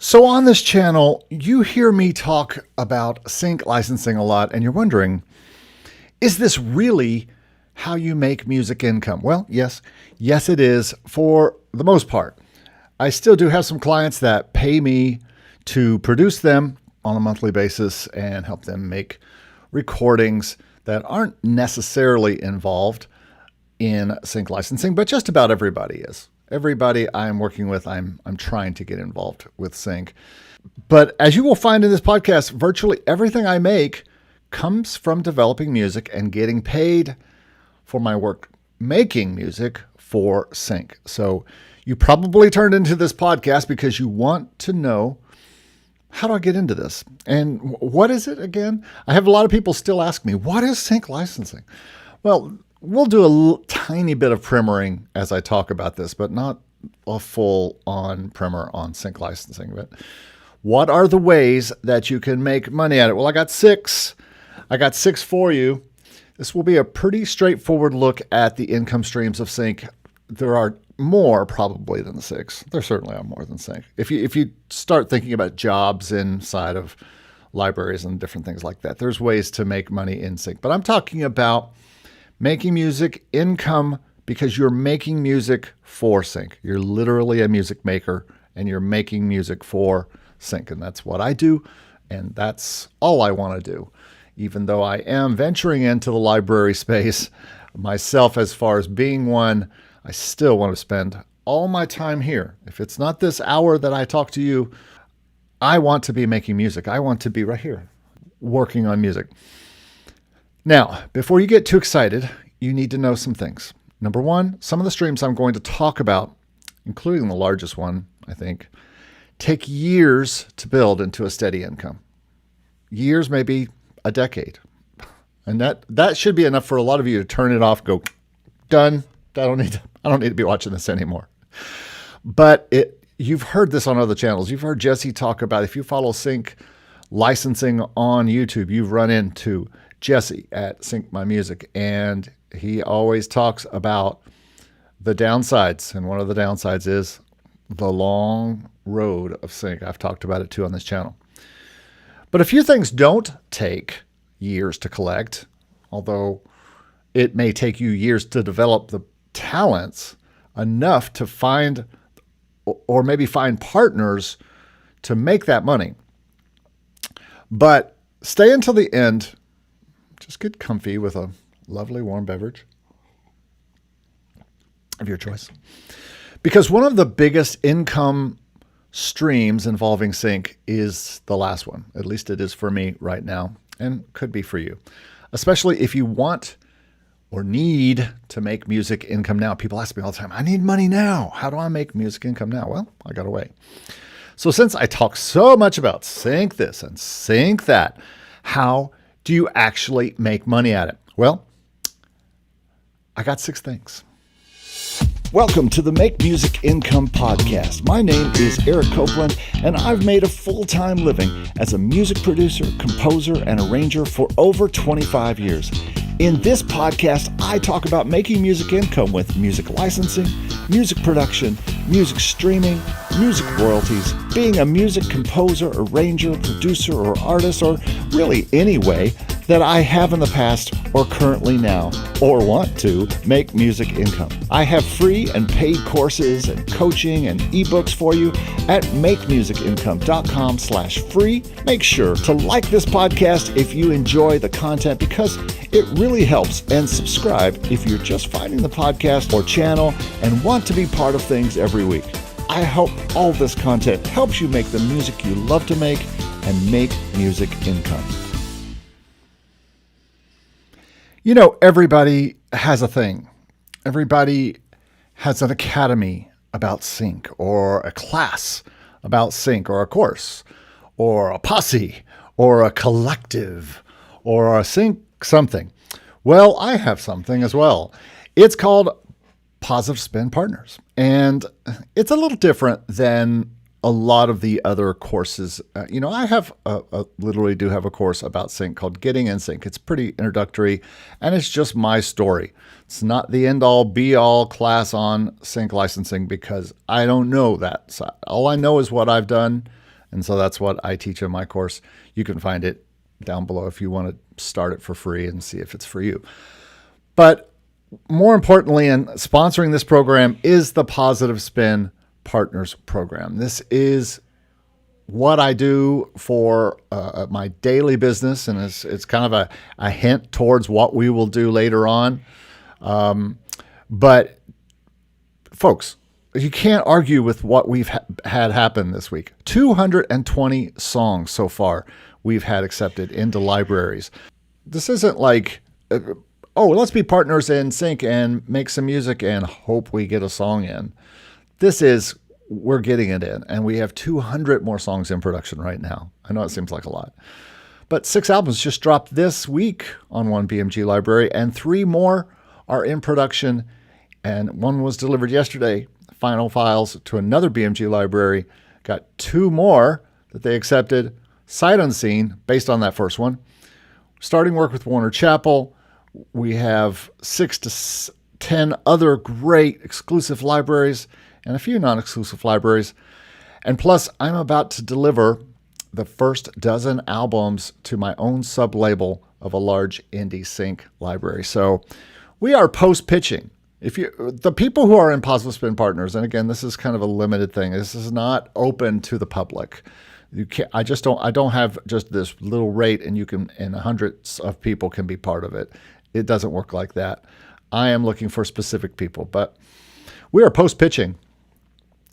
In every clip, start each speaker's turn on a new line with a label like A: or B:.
A: So on this channel, you hear me talk about sync licensing a lot, and you're wondering, is this really how you make music income? Well, yes. Yes, it is for the most part. I still do have some clients that pay me to produce them on a monthly basis and help them make recordings that aren't necessarily involved in sync licensing, but just about everybody is. Everybody I'm working with, I'm trying to get involved with sync. But as you will find in this podcast, virtually everything I make comes from developing music and getting paid for my work making music for sync. So you probably turned into this podcast because you want to know, how do I get into this? And what is it again? I have a lot of people still ask me, what is sync licensing? Well, we'll do a tiny bit of primering as I talk about this, but not a full-on primer on sync licensing. But what are the ways that you can make money at it? Well, I got six for you. This will be a pretty straightforward look at the income streams of sync. There are more probably than the six. There certainly are more than sync. If you start thinking about jobs inside of libraries and different things like that, there's ways to make money in sync. But I'm talking about making music income because you're making music for sync. You're literally a music maker and you're making music for sync. And that's what I do. And that's all I want to do. Even though I am venturing into the library space myself as far as being one, I still want to spend all my time here. If it's not this hour that I talk to you, I want to be making music. I want to be right here working on music. Now, before you get too excited, you need to know some things. Number one, some of the streams I'm going to talk about, including the largest one, I think, take years to build into a steady income. Years, maybe a decade. And that should be enough for a lot of you to turn it off, go, done. I don't need to be watching this anymore. But you've heard this on other channels. You've heard Jesse talk about, if you follow sync licensing on YouTube, you've run into Jesse at Sync My Music, and he always talks about the downsides. And one of the downsides is the long road of sync. I've talked about it too on this channel. But a few things don't take years to collect, although it may take you years to develop the talents enough to find, or maybe find partners to make that money. But stay until the end. Just get comfy with a lovely warm beverage of your choice. Because one of the biggest income streams involving sync is the last one. At least it is for me right now, and could be for you. Especially if you want or need to make music income now. People ask me all the time, I need money now. How do I make music income now? Well, I got a way. So since I talk so much about sync this and sync that, how do you actually make money at it? Well, I got 6 things. Welcome to the Make Music Income Podcast. My name is Eric Copeland, and I've made a full-time living as a music producer, composer, and arranger for over 25 years. In this podcast, I talk about making music income with music licensing, music production, music streaming, music royalties, being a music composer, arranger, producer, or artist, or really any way that I have in the past or currently now, or want to make music income. I have free and paid courses and coaching and ebooks for you at makemusicincome.com/free. Make sure to like this podcast if you enjoy the content, because it really helps, and subscribe if you're just finding the podcast or channel and want to be part of things every week. I hope all this content helps you make the music you love to make and make music income. You know, everybody has a thing. Everybody has an academy about sync, or a class about sync, or a course, or a posse, or a collective, or a sync something. Well, I have something as well. It's called Positive Spin Partners, and it's a little different than a lot of the other courses. I have literally do have a course about sync called Getting in Sync. It's pretty introductory, and it's just my story. It's not the end-all, be-all class on sync licensing, because I don't know that side. All I know is what I've done And so that's what I teach in my course. You can find it down below if you want to start it for free and see if it's for you. But more importantly, in sponsoring this program is the Positive Spin Partners Program. This is what I do for my daily business, and it's kind of a hint towards what we will do later on. But folks, you can't argue with what we've had happen this week. 220 songs so far we've had accepted into libraries. This isn't like, let's be partners in sync and make some music and hope we get a song in. This is, we're getting it in, and we have 200 more songs in production right now. I know it seems like a lot, but 6 albums just dropped this week on one BMG library, and 3 more are in production, and 1 was delivered yesterday. Final files to another BMG library. Got 2 more that they accepted, sight unseen, based on that first one. Starting work with Warner Chappell. We have 6 to 10 other great exclusive libraries and a few non-exclusive libraries. And plus, I'm about to deliver the first dozen albums to my own sub-label of a large indie sync library. So we are post-pitching. The people who are in Positive Spin Partners, and again, this is kind of a limited thing. This is not open to the public. I don't have just this little rate and hundreds of people can be part of it. It doesn't work like that. I am looking for specific people, but we are post-pitching.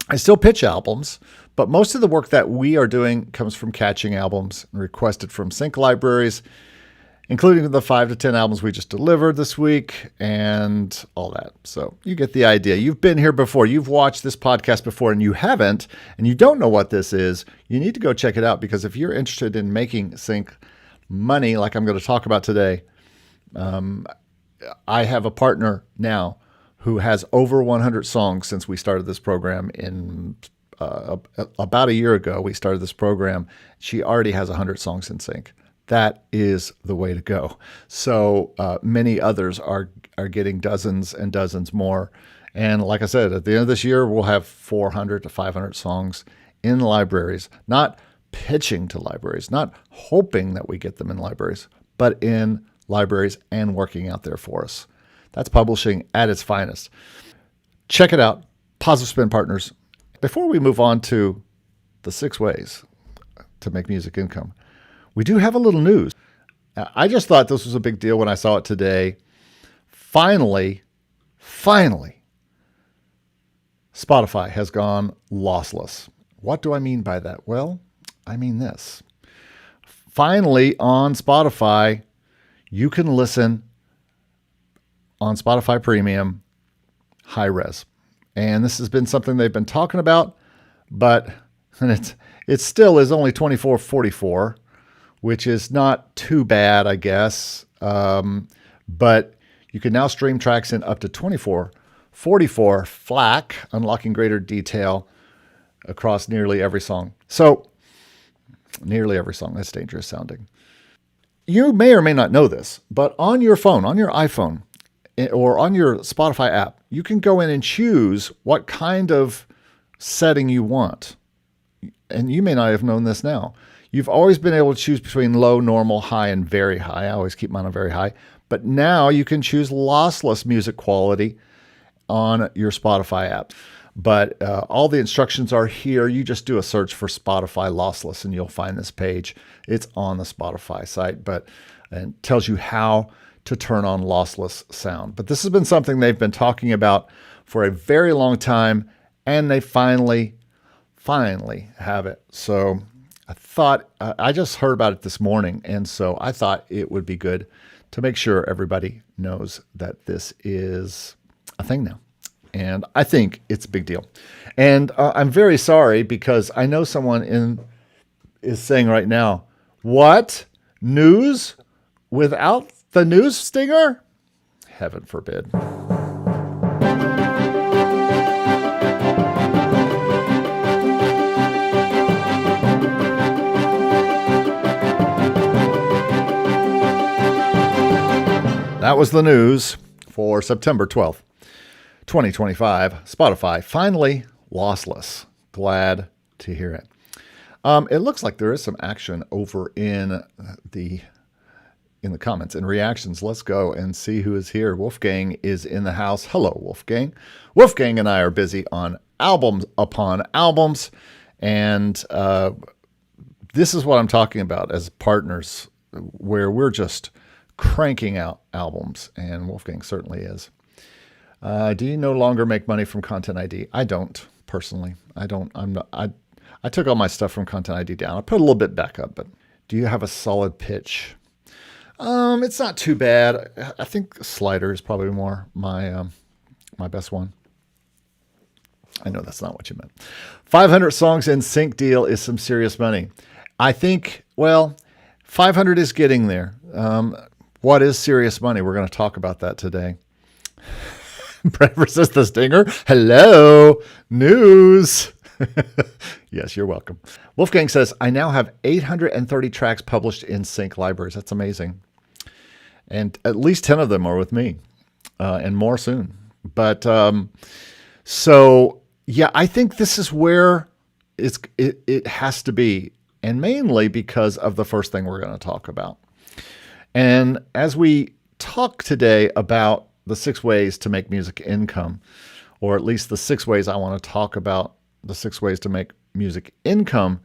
A: I still pitch albums, but most of the work that we are doing comes from catching albums requested from sync libraries, including the 5 to 10 albums we just delivered this week and all that. So you get the idea. You've been here before. You've watched this podcast before, and you haven't, and you don't know what this is. You need to go check it out, because if you're interested in making sync money, like I'm going to talk about today, I have a partner now who has over 100 songs since we started this program in about a year ago. We started this program. She already has 100 songs in sync. That is the way to go. So many others are getting dozens and dozens more. And like I said, at the end of this year, we'll have 400 to 500 songs in libraries, not pitching to libraries, not hoping that we get them in libraries, but in libraries and working out there for us. That's publishing at its finest. Check it out, Positive Spin Partners. Before we move on to the 6 ways to make music income, we do have a little news. I just thought this was a big deal when I saw it today. Finally, Spotify has gone lossless. What do I mean by that? Well, I mean this. Finally, on Spotify, you can listen on Spotify Premium high res. And this has been something they've been talking about, but it still is only 24.44, which is not too bad, I guess. But you can now stream tracks in up to 24.44 FLAC, unlocking greater detail across nearly every song. So, nearly every song. That's dangerous sounding. You may or may not know this, but on your phone, on your iPhone, or on your Spotify app, you can go in and choose what kind of setting you want. And you may not have known this now. You've always been able to choose between low, normal, high, and very high. I always keep mine on very high. But now you can choose lossless music quality on your Spotify app. But all the instructions are here. You just do a search for Spotify lossless and you'll find this page. It's on the Spotify site, but it tells you how to turn on lossless sound. But this has been something they've been talking about for a very long time, and they finally have it. So I thought, I just heard about it this morning, and so I thought it would be good to make sure everybody knows that this is a thing now. And I think it's a big deal. And I'm very sorry, because I know someone is saying right now, what? News without the news stinger? Heaven forbid. That was the news for September 12th, 2025. Spotify finally lossless. Glad to hear it. It looks like there is some action over in the comments and reactions. Let's go and see who is here. Wolfgang is in the house. Hello, Wolfgang. Wolfgang and I are busy on albums upon albums, and this is what I'm talking about as partners, where we're just cranking out albums, and Wolfgang certainly is. Do you no longer make money from Content ID? I don't, personally. I don't. I took all my stuff from Content ID down. I put a little bit back up, but do you have a solid pitch? It's not too bad. I think Slider is probably more my best one. I know that's not what you meant. 500 songs in sync deal is some serious money. I think, well, 500 is getting there. What is serious money? We're going to talk about that today. Brett versus the Stinger. Hello, news. Yes, you're welcome. Wolfgang says, I now have 830 tracks published in sync libraries. That's amazing. And at least 10 of them are with me, and more soon. But so, yeah, I think this is where it has to be, and mainly because of the first thing we're going to talk about. And as we talk today about the 6 ways to make music income, or at least the 6 ways I want to talk about the 6 ways to make music income,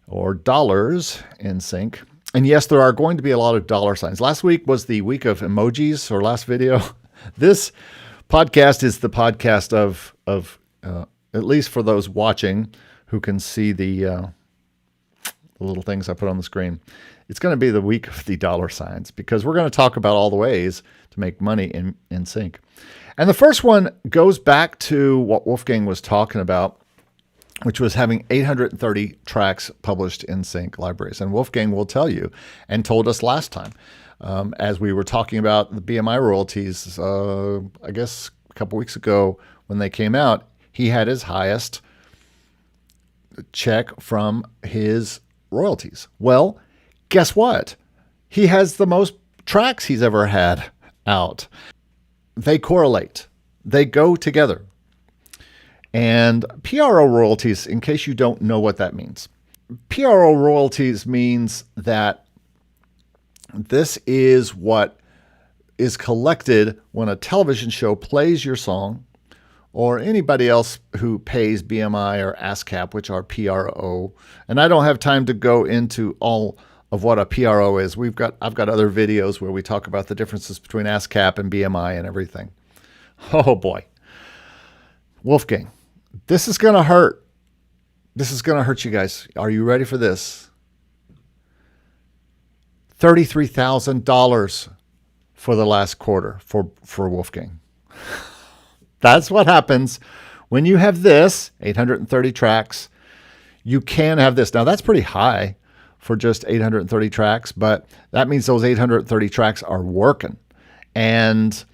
A: or dollars in sync. And yes, there are going to be a lot of dollar signs. Last week was the week of emojis, or last video. This podcast is the podcast of at least for those watching who can see the little things I put on the screen. It's going to be the week of the dollar signs, because we're going to talk about all the ways to make money in sync. And the first one goes back to what Wolfgang was talking about, which was having 830 tracks published in sync libraries. And Wolfgang will tell you, and told us last time, as we were talking about the BMI royalties, I guess a couple weeks ago when they came out, he had his highest check from his royalties. Well, guess what? He has the most tracks he's ever had out. They correlate. They go together. And PRO royalties, in case you don't know what that means, PRO royalties means that this is what is collected when a television show plays your song, or anybody else who pays BMI or ASCAP, which are PRO. And I don't have time to go into all of what a PRO is. I've got other videos where we talk about the differences between ASCAP and BMI and everything. Oh boy. Wolfgang, this is going to hurt. This is going to hurt you guys. Are you ready for this? $33,000 for the last quarter for Wolfgang. That's what happens when you have this, 830 tracks. You can have this. Now, that's pretty high for just 830 tracks, but that means those 830 tracks are working. And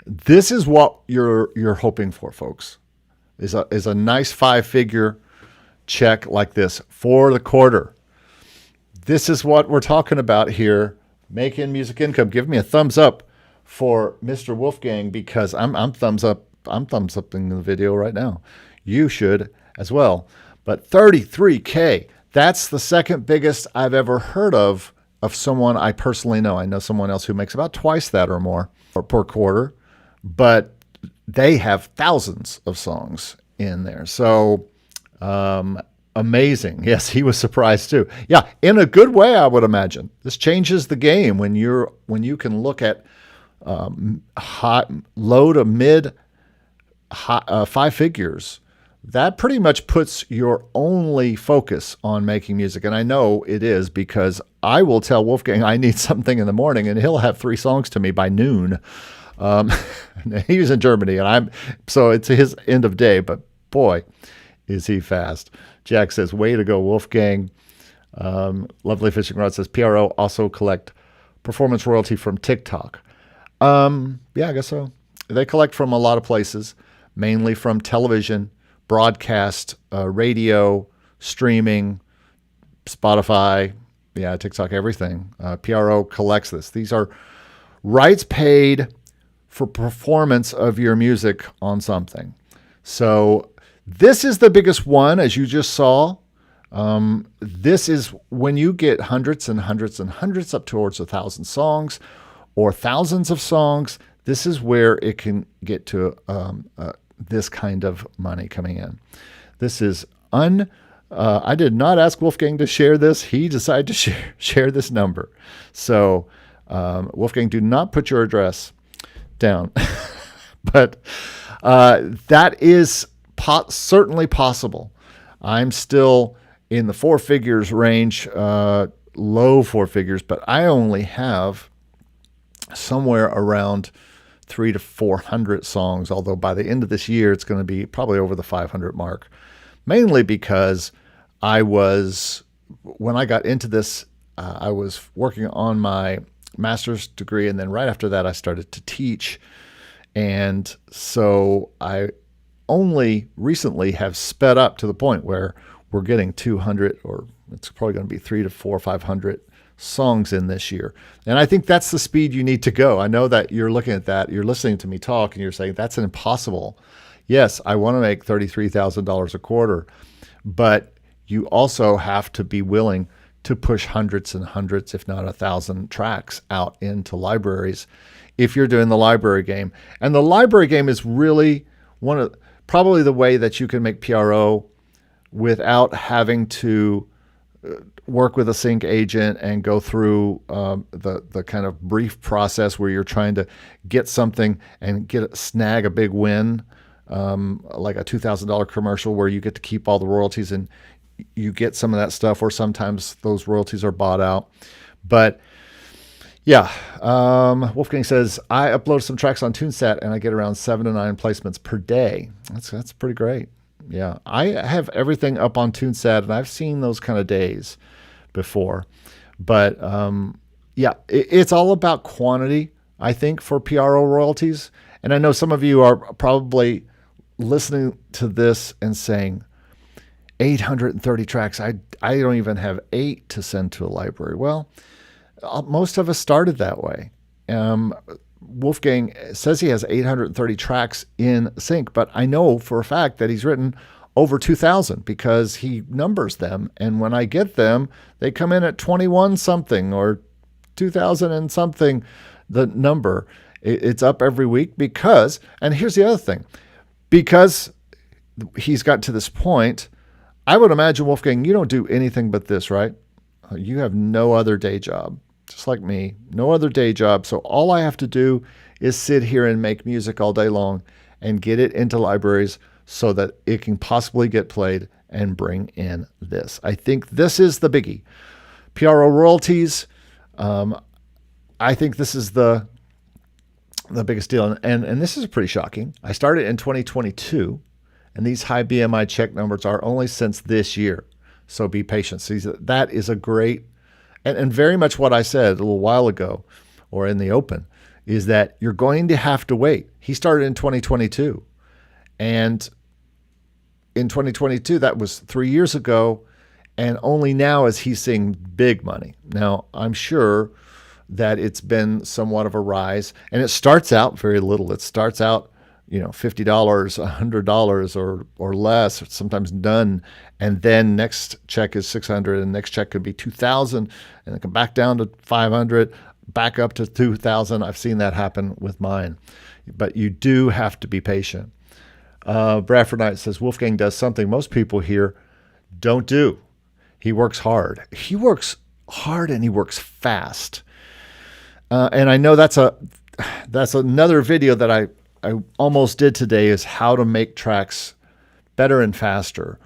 A: this is what you're hoping for, folks, is a nice 5-figure check like this for the quarter. This is what we're talking about here, making music income. Give me a thumbs up for Mr. Wolfgang, because I'm thumbs up. I'm thumbs upping the video right now. You should as well. But $33K, that's the second biggest I've ever heard of someone I personally know. I know someone else who makes about twice that or more per quarter, but they have thousands of songs in there. So amazing. Yes, he was surprised too. Yeah, in a good way, I would imagine. This changes the game when you can look at low to mid 5 figures. That pretty much puts your only focus on making music. And I know it is, because I will tell Wolfgang I need something in the morning, and he'll have 3 songs to me by noon. He's in Germany, and so it's his end of day, but boy, is he fast. Jack says, way to go, Wolfgang. Lovely Fishing Rod says, PRO also collect performance royalty from TikTok. Yeah, I guess so. They collect from a lot of places, mainly from television, broadcast, radio, streaming, Spotify, yeah, TikTok, everything. PRO collects this. These are rights paid for performance of your music on something. So this is the biggest one, as you just saw. This is when you get hundreds and hundreds and hundreds up towards 1,000 songs or thousands of songs. This is where it can get to this kind of money coming in. This is I did not ask Wolfgang to share this. He decided to share this number. So Wolfgang, do not put your address down. But that is certainly possible. I'm still in the 4 figures range, low 4 figures, but I only have somewhere around 300 to 400 songs, although by the end of this year, it's going to be probably over the 500 mark, mainly because when I got into this, I was working on my master's degree, and then right after that, I started to teach. And so I only recently have sped up to the point where we're getting 200, or it's probably going to be 300 to 400 or 500 songs in this year. And I think that's the speed you need to go. I know that you're looking at that, you're listening to me talk, and you're saying, that's impossible. Yes, I want to make $33,000 a quarter, but you also have to be willing to push hundreds and hundreds, if not 1,000 tracks out into libraries if you're doing the library game. And the library game is really probably the way that you can make PRO without having to work with a sync agent and go through the kind of brief process where you're trying to get something and snag a big win, like a $2,000 commercial where you get to keep all the royalties and you get some of that stuff, or sometimes those royalties are bought out. But yeah, Wolfgang says, I upload some tracks on TuneSat and I get around 7 to 9 placements per day. That's pretty great. Yeah, I have everything up on TuneSat, and I've seen those kind of days before. But yeah, it's all about quantity, I think, for PRO royalties. And I know some of you are probably listening to this and saying, 830 tracks, I don't even have 8 to send to a library. Well, most of us started that way. Wolfgang says he has 830 tracks in sync, but I know for a fact that he's written over 2,000 because he numbers them. And when I get them, they come in at 21 something or 2,000 and something, the number. It's up every week because, and here's the other thing, because he's got to this point, I would imagine, Wolfgang, you don't do anything but this, right? You have no other day job. Just like me, no other day job. So all I have to do is sit here and make music all day long and get it into libraries so that it can possibly get played and bring in this. I think this is the biggie. PRO royalties, I think this is the biggest deal. And this is pretty shocking. I started in 2022, and these high BMI check numbers are only since this year. So be patient. See, that is a great, and very much what I said a little while ago, or in the open, is that you're going to have to wait. He started in 2022. And in 2022, that was 3 years ago. And only now is he seeing big money. Now, I'm sure that it's been somewhat of a rise. And it starts out very little. It starts out, $50, $100 or less, sometimes none. And then next check is 600, and next check could be 2,000, and it can back down to 500, back up to 2,000. I've seen that happen with mine. But you do have to be patient. Bradford Knight says, Wolfgang does something most people here don't do. He works hard. He works hard and he works fast. And I know that's another video that I almost did today, is how to make tracks better and faster.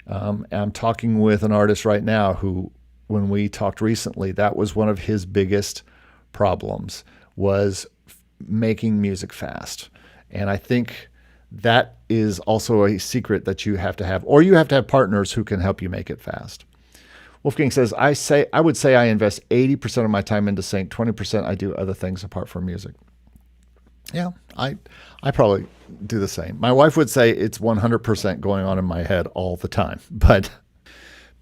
A: I'm talking with an artist right now who, when we talked recently, that was one of his biggest problems, was making music fast. And I think that is also a secret that you have to have, or you have to have partners who can help you make it fast. Wolfgang says, I would say I invest 80% of my time into sync, 20% I do other things apart from music. Yeah, I probably do the same. My wife would say it's 100% going on in my head all the time. But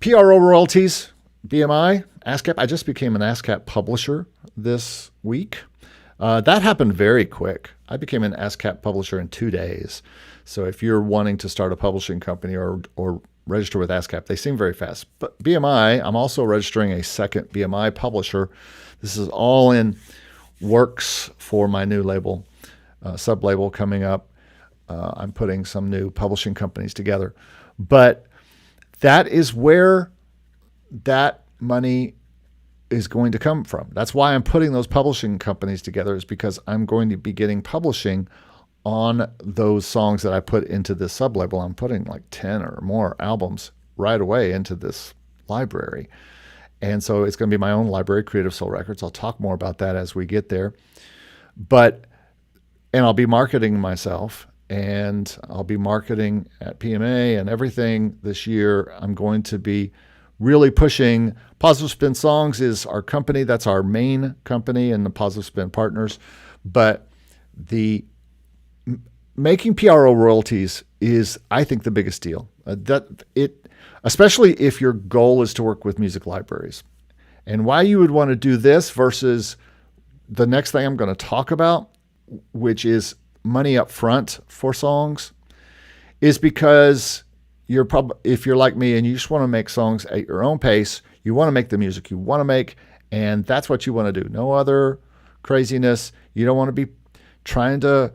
A: PRO royalties, BMI, ASCAP. I just became an ASCAP publisher this week. That happened very quick. I became an ASCAP publisher in 2 days. So if you're wanting to start a publishing company or register with ASCAP. They seem very fast. But BMI, I'm also registering a second BMI publisher. This is all in works for my new label, sub-label coming up. I'm putting some new publishing companies together. But that is where that money is going to come from. That's why I'm putting those publishing companies together, is because I'm going to be getting publishing on those songs that I put into this sub-label. I'm putting like 10 or more albums right away into this library. And so it's going to be my own library, Creative Soul Records. I'll talk more about that as we get there. And I'll be marketing myself, and I'll be marketing at PMA and everything this year. I'm going to be really pushing. Positive Spin Songs is our company. That's our main company and the Positive Spin partners. But the making PRO royalties is, I think, the biggest deal. Especially if your goal is to work with music libraries. And why you would want to do this versus the next thing I'm going to talk about, which is money up front for songs, is because if you're like me and you just want to make songs at your own pace, you want to make the music you want to make, and that's what you want to do. No other craziness. You don't want to be trying to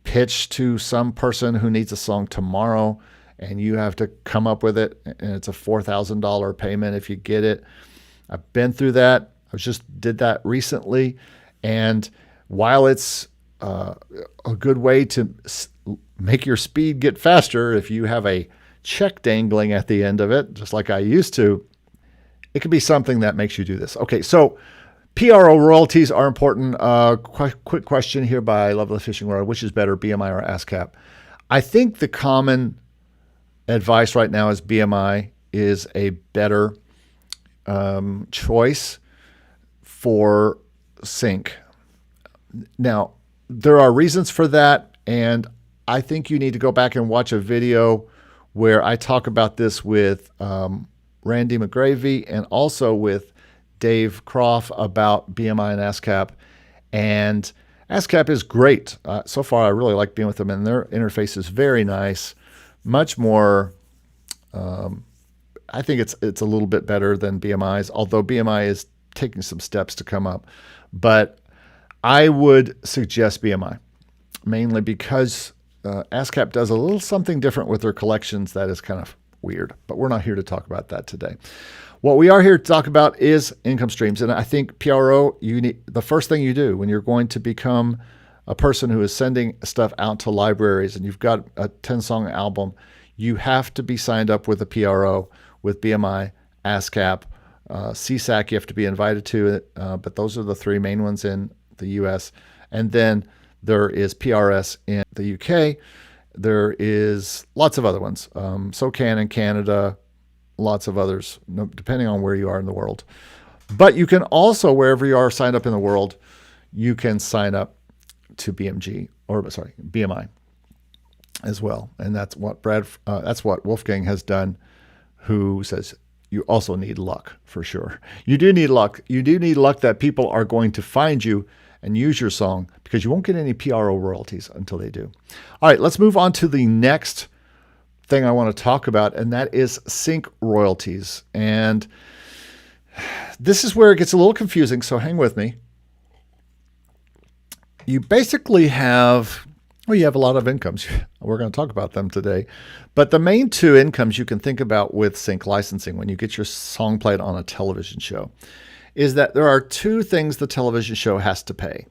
A: pitch to some person who needs a song tomorrow, and you have to come up with it, and it's a $4,000 payment if you get it. I've been through that. I just did that recently, and while it's a good way to make your speed get faster, if you have a check dangling at the end of it, just like I used to, it could be something that makes you do this. Okay, so PRO royalties are important. Quick question here by Lovely Fishing Rod. Which is better, BMI or ASCAP? I think the common advice right now is BMI is a better choice for sync. Now, there are reasons for that, and I think you need to go back and watch a video where I talk about this with Randy McGravy and also with Dave Croft about BMI and ASCAP. And ASCAP is great. So far, I really like being with them, and their interface is very nice. Much more, I think it's a little bit better than BMI's, although BMI is taking some steps to come up. But I would suggest BMI, mainly because ASCAP does a little something different with their collections that is kind of weird. But we're not here to talk about that today. What we are here to talk about is income streams. And I think PRO, the first thing you do when you're going to become a person who is sending stuff out to libraries and you've got a 10-song album, you have to be signed up with a PRO, with BMI, ASCAP, CSAC you have to be invited to it, but those are the three main ones in the US. And then there is PRS in the UK. There is lots of other ones. SOCAN in Canada, lots of others, depending on where you are in the world. But you can also, wherever you are signed up in the world, you can sign up to BMI as well. And that's what Wolfgang has done, who says you also need luck for sure. You do need luck. You do need luck that people are going to find you and use your song, because you won't get any PRO royalties until they do. All right, let's move on to the next thing I want to talk about, and that is sync royalties. And this is where it gets a little confusing, so hang with me. You basically have a lot of incomes. We're going to talk about them today. But the main two incomes you can think about with sync licensing when you get your song played on a television show is that there are two things the television show has to pay.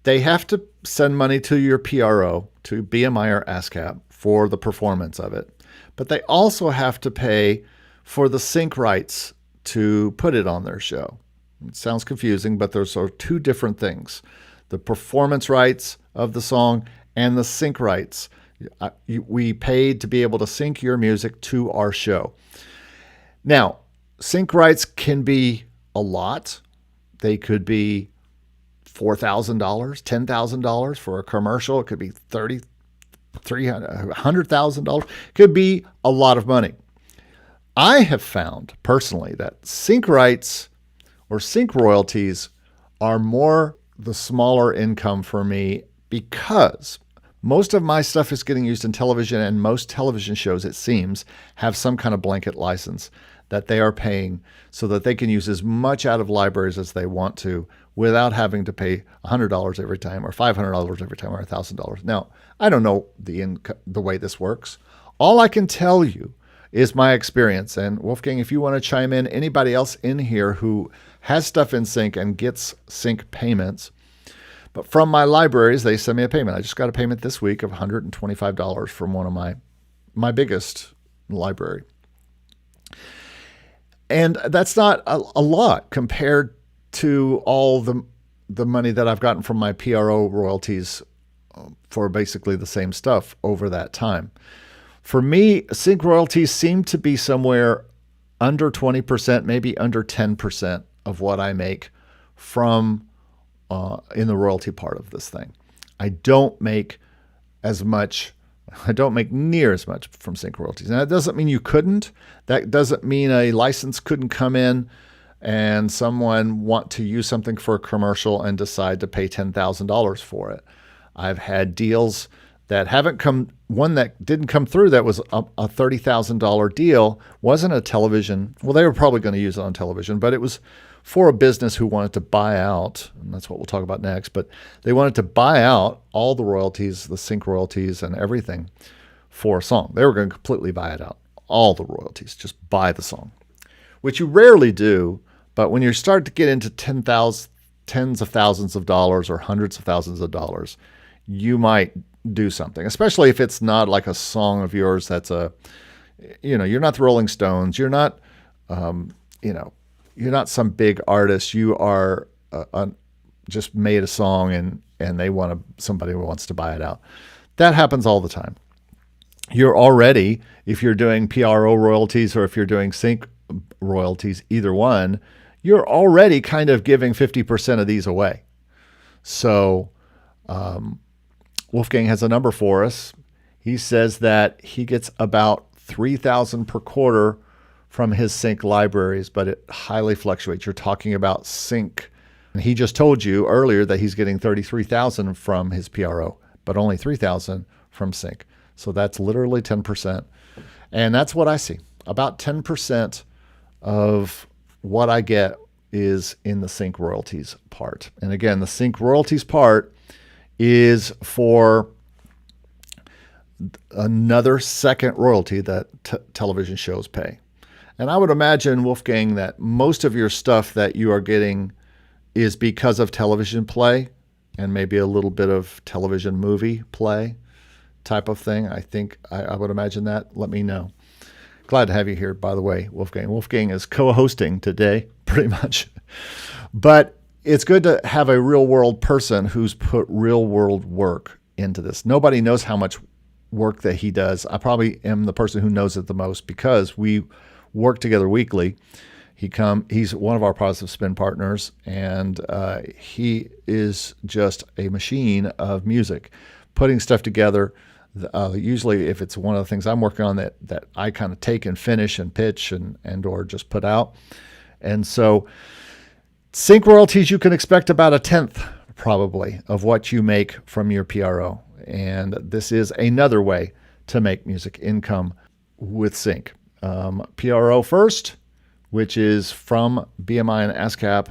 A: They have to send money to your PRO, to BMI or ASCAP, for the performance of it. But they also have to pay for the sync rights to put it on their show. It sounds confusing, but those are two different things. The performance rights of the song and the sync rights. We paid to be able to sync your music to our show. Now, sync rights can be a lot. They could be $4,000, $10,000 for a commercial. It could be $30,000, $300,000, $100,000. It could be a lot of money. I have found personally that sync rights or sync royalties are more the smaller income for me, because Most of my stuff is getting used in television, and most television shows, it seems, have some kind of blanket license that they are paying so that they can use as much out of libraries as they want to without having to pay $100 every time or $500 every time or $1,000. Now, I don't know the way this works. All I can tell you is my experience. And Wolfgang, if you want to chime in, anybody else in here who has stuff in sync and gets sync payments, but from my libraries, they send me a payment. I just got a payment this week of $125 from one of my biggest library. And that's not a lot compared to all the money that I've gotten from my PRO royalties for basically the same stuff over that time. For me, sync royalties seem to be somewhere under 20%, maybe under 10% of what I make from in the royalty part of this thing. I don't make near as much from sync royalties. Now, that doesn't mean you couldn't. That doesn't mean a license couldn't come in and someone want to use something for a commercial and decide to pay $10,000 for it. I've had deals that one that didn't come through that was a $30,000 deal, wasn't a television. Well, they were probably going to use it on television, but it was for a business who wanted to buy out, and that's what we'll talk about next, but they wanted to buy out all the royalties, the sync royalties and everything for a song. They were going to completely buy it out, all the royalties, just buy the song, which you rarely do, but when you start to get into tens of thousands of dollars or hundreds of thousands of dollars, you might do something, especially if it's not like a song of yours that's you're not the Rolling Stones, you're not, you're not some big artist. You are just made a song and somebody who wants to buy it out. That happens all the time. You're already, if you're doing PRO royalties or if you're doing sync royalties, either one, you're already kind of giving 50% of these away. So Wolfgang has a number for us. He says that he gets about $3,000 per quarter from his sync libraries, but it highly fluctuates. You're talking about sync. And he just told you earlier that he's getting $33,000 from his PRO, but only $3,000 from sync. So that's literally 10%. And that's what I see. About 10% of what I get is in the sync royalties part. And again, the sync royalties part is for another second royalty that television shows pay. And I would imagine, Wolfgang, that most of your stuff that you are getting is because of television play and maybe a little bit of television movie play type of thing. I would imagine that. Let me know. Glad to have you here, by the way, Wolfgang. Wolfgang is co-hosting today, pretty much. But it's good to have a real-world person who's put real-world work into this. Nobody knows how much work that he does. I probably am the person who knows it the most because we work together weekly. He's one of our Positive Spin partners, and he is just a machine of music, putting stuff together. Usually, if it's one of the things I'm working on that I kind of take and finish and pitch and or just put out. And so sync royalties, you can expect about 1/10 probably of what you make from your PRO. And this is another way to make music income with sync. PRO first, which is from BMI and ASCAP,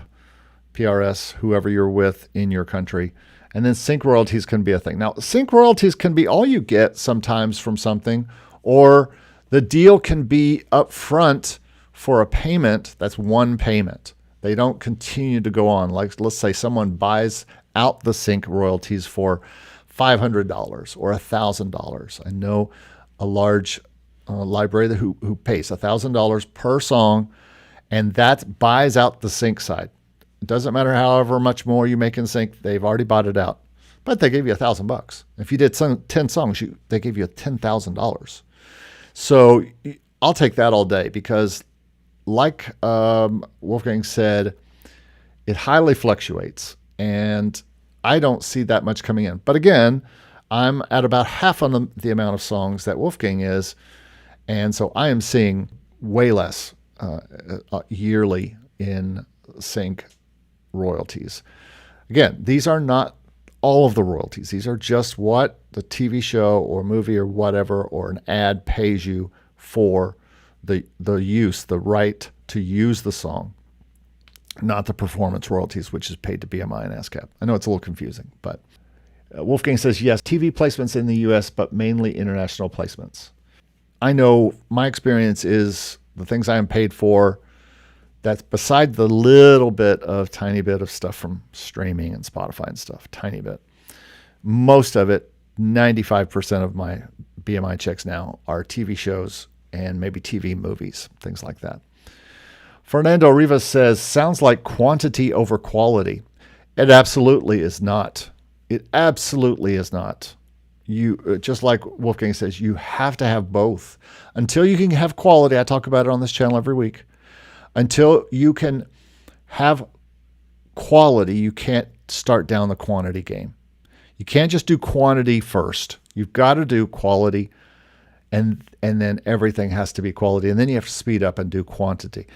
A: PRS, whoever you're with in your country. And then sync royalties can be a thing. Now, sync royalties can be all you get sometimes from something, or the deal can be up front for a payment. That's one payment. They don't continue to go on. Like, let's say someone buys out the sync royalties for $500 or $1,000. I know a large library who pays $1,000 per song, and that buys out the sync side. It doesn't matter however much more you make in sync, they've already bought it out. But they gave you $1,000. If you did 10 songs, they gave you $10,000. So I'll take that all day because, like Wolfgang said, it highly fluctuates, and I don't see that much coming in. But again, I'm at about half on the amount of songs that Wolfgang is, and so I am seeing way less yearly in sync royalties. Again, these are not all of the royalties. These are just what the TV show or movie or whatever or an ad pays you for the use, the right to use the song, not the performance royalties, which is paid to BMI and ASCAP. I know it's a little confusing, but Wolfgang says, yes, TV placements in the U.S., but mainly international placements. I know my experience is the things I am paid for, that's beside the tiny bit of stuff from streaming and Spotify and stuff, tiny bit. Most of it, 95% of my BMI checks now are TV shows and maybe TV movies, things like that. Fernando Rivas says, sounds like quantity over quality. It absolutely is not. It absolutely is not. You, just like Wolfgang says, you have to have both. Until you can have quality, I talk about it on this channel every week. Until you can have quality, you can't start down the quantity game. You can't just do quantity first. You've got to do quality, and then everything has to be quality. And then you have to speed up and do quantity.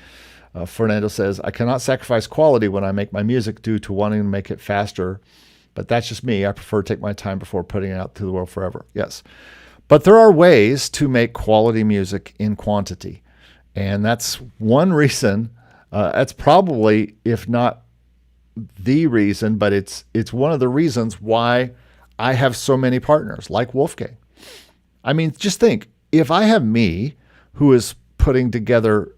A: Fernando says, I cannot sacrifice quality when I make my music due to wanting to make it faster. But that's just me. I prefer to take my time before putting it out to the world forever. Yes. But there are ways to make quality music in quantity. And that's one reason. That's probably, if not the reason, but it's one of the reasons why I have so many partners like Wolfgang. I mean, just think, if I have me who is putting together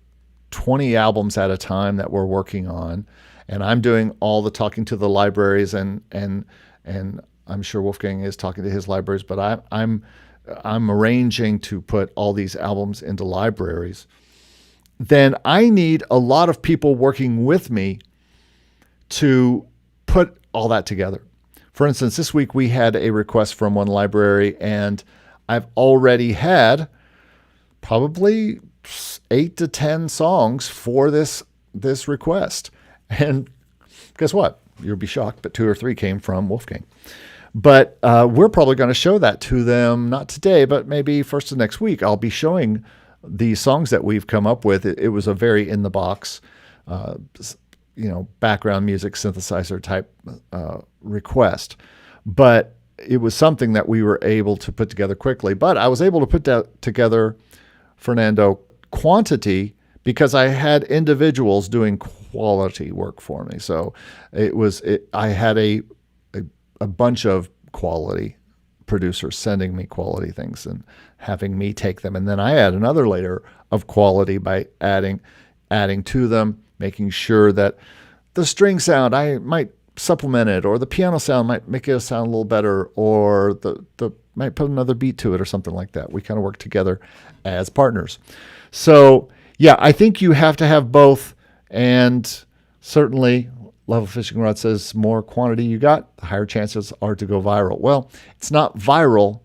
A: 20 albums at a time that we're working on, and I'm doing all the talking to the libraries, and I'm sure Wolfgang is talking to his libraries, but I'm arranging to put all these albums into libraries, then I need a lot of people working with me to put all that together. For instance, this week we had a request from one library, and I've already had probably 8 to 10 songs for this request. And guess what? You'll be shocked, but 2 or 3 came from Wolfgang. But we're probably going to show that to them, not today, but maybe first of next week. I'll be showing the songs that we've come up with. It was a very in-the-box, background music synthesizer type request. But it was something that we were able to put together quickly. But I was able to put that together, Fernando, quantity, because I had individuals doing quality work for me. So I had a bunch of quality producers sending me quality things and having me take them. And then I add another layer of quality by adding to them, making sure that the string sound, I might supplement it, or the piano sound might make it sound a little better, or the might put another beat to it or something like that. We kind of work together as partners. So yeah, I think you have to have both. And certainly Level Fishing Rod says more quantity you got, the higher chances are to go viral. Well, it's not viral.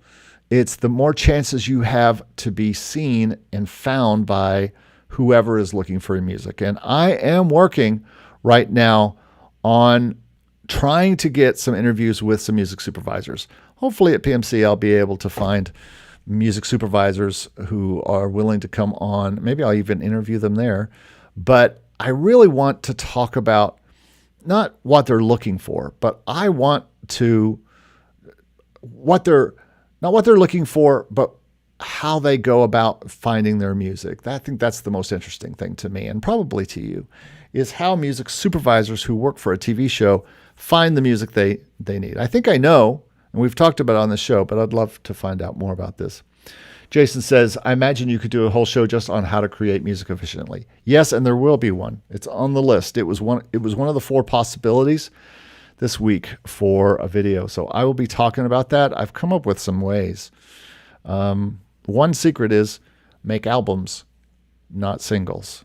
A: It's the more chances you have to be seen and found by whoever is looking for your music. And I am working right now on trying to get some interviews with some music supervisors. Hopefully at PMC, I'll be able to find music supervisors who are willing to come on. Maybe I'll even interview them there. But I really want to talk about not what they're looking for, but I want to not what they're looking for, but how they go about finding their music. I think that's the most interesting thing to me, and probably to you, is how music supervisors who work for a TV show find the music they need. I think I know, and we've talked about it on the show, but I'd love to find out more about this. Jason says, I imagine you could do a whole show just on how to create music efficiently. Yes, and there will be one. It's on the list. It was one of the 4 possibilities this week for a video. So I will be talking about that. I've come up with some ways. One secret is make albums, not singles.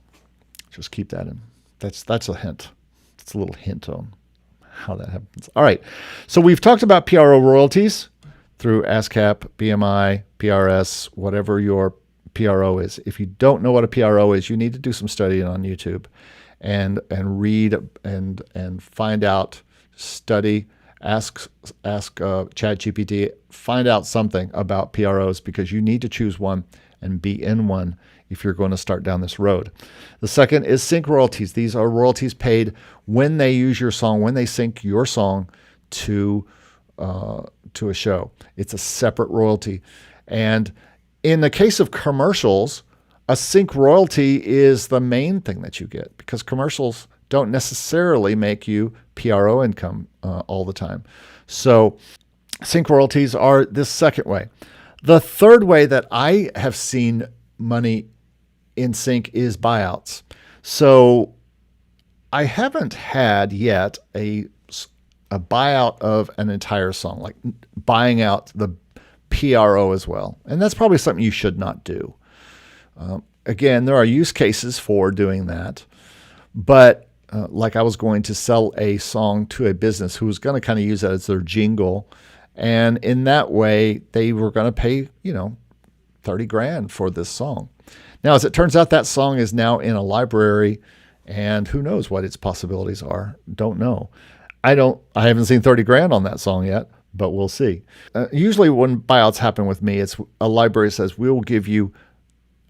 A: Just keep that in. That's a hint. It's a little hint on how that happens. All right. So we've talked about PRO royalties through ASCAP, BMI, PRS, whatever your PRO is. If you don't know what a PRO is, you need to do some studying on YouTube and read and find out, study, ask ChatGPT, find out something about PROs, because you need to choose one and be in one if you're going to start down this road. The second is sync royalties. These are royalties paid when they use your song, when they sync your song to to a show. It's a separate royalty. And in the case of commercials, a sync royalty is the main thing that you get, because commercials don't necessarily make you PRO income all the time. So sync royalties are this second way. The third way that I have seen money in sync is buyouts. So I haven't had yet a buyout of an entire song, like buying out the PRO as well. And that's probably something you should not do. Again, there are use cases for doing that. But like I was going to sell a song to a business who was going to kind of use that as their jingle. And in that way, they were going to pay, $30,000 for this song. Now, as it turns out, that song is now in a library, and who knows what its possibilities are. Don't know. I haven't seen $30,000 on that song yet, but we'll see. Usually when buyouts happen with me, it's a library says, we will give you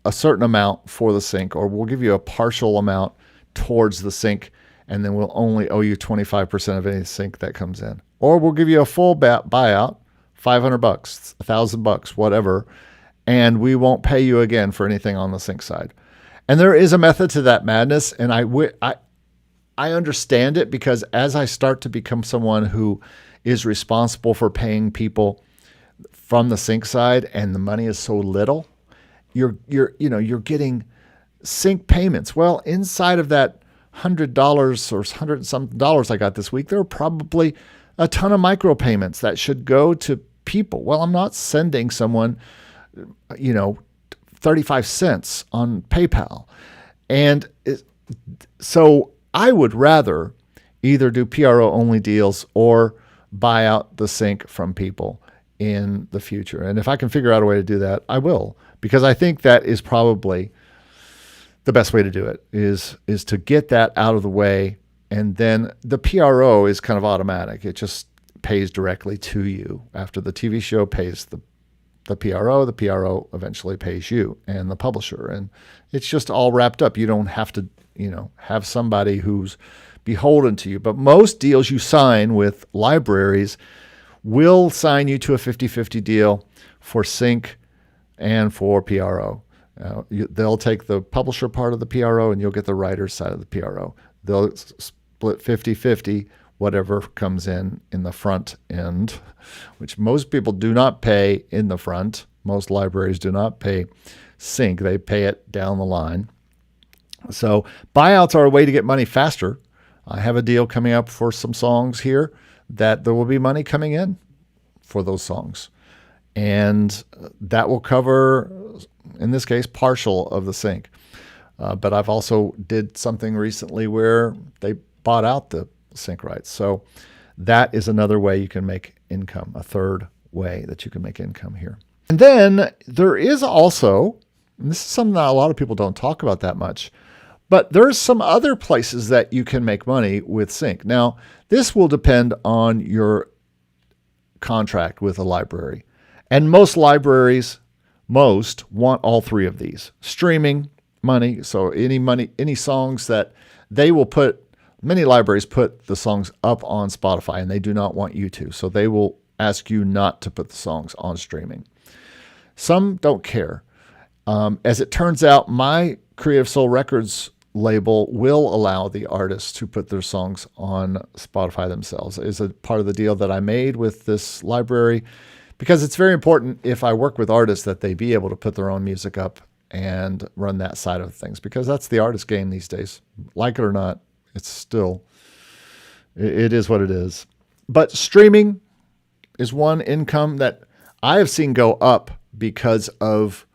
A: a certain amount for the sync, or we'll give you a partial amount towards the sync, and then we'll only owe you 25% of any sync that comes in. Or we'll give you a full buyout, $500, $1,000, whatever, and we won't pay you again for anything on the sync side. And there is a method to that madness, and I understand it, because as I start to become someone who is responsible for paying people from the sync side, and the money is so little, you're getting sync payments. Well, inside of that $100 or $100 and something dollars I got this week, there are probably a ton of micro payments that should go to people. Well, I'm not sending someone, 35 cents on PayPal. And so I would rather either do PRO only deals or buy out the sync from people in the future. And if I can figure out a way to do that, I will, because I think that is probably the best way to do it, is to get that out of the way. And then the PRO is kind of automatic. It just pays directly to you. After the TV show pays the PRO eventually pays you and the publisher. And it's just all wrapped up. You don't have to, have somebody who's beholden to you. But most deals you sign with libraries will sign you to a 50-50 deal for sync and for PRO. They'll take the publisher part of the PRO, and you'll get the writer's side of the PRO. They'll split 50-50, whatever comes in the front end, which most people do not pay in the front. Most libraries do not pay sync. They pay it down the line. So buyouts are a way to get money faster. I have a deal coming up for some songs here that there will be money coming in for those songs. And that will cover, in this case, partial of the sync. But I've also did something recently where they bought out the sync rights. So that is another way you can make income, a third way that you can make income here. And then there is also, and this is something that a lot of people don't talk about that much, but there's some other places that you can make money with sync. Now, this will depend on your contract with a library. And most libraries, want all three of these. Streaming money, so any songs that they will put, many libraries put the songs up on Spotify, and they do not want you to. So they will ask you not to put the songs on streaming. Some don't care. As it turns out, my Creative Soul Records label will allow the artists to put their songs on Spotify themselves. It's a part of the deal that I made with this library, because it's very important, if I work with artists, that they be able to put their own music up and run that side of things, because that's the artist game these days. Like it or not, it is what it is. But streaming is one income that I have seen go up because of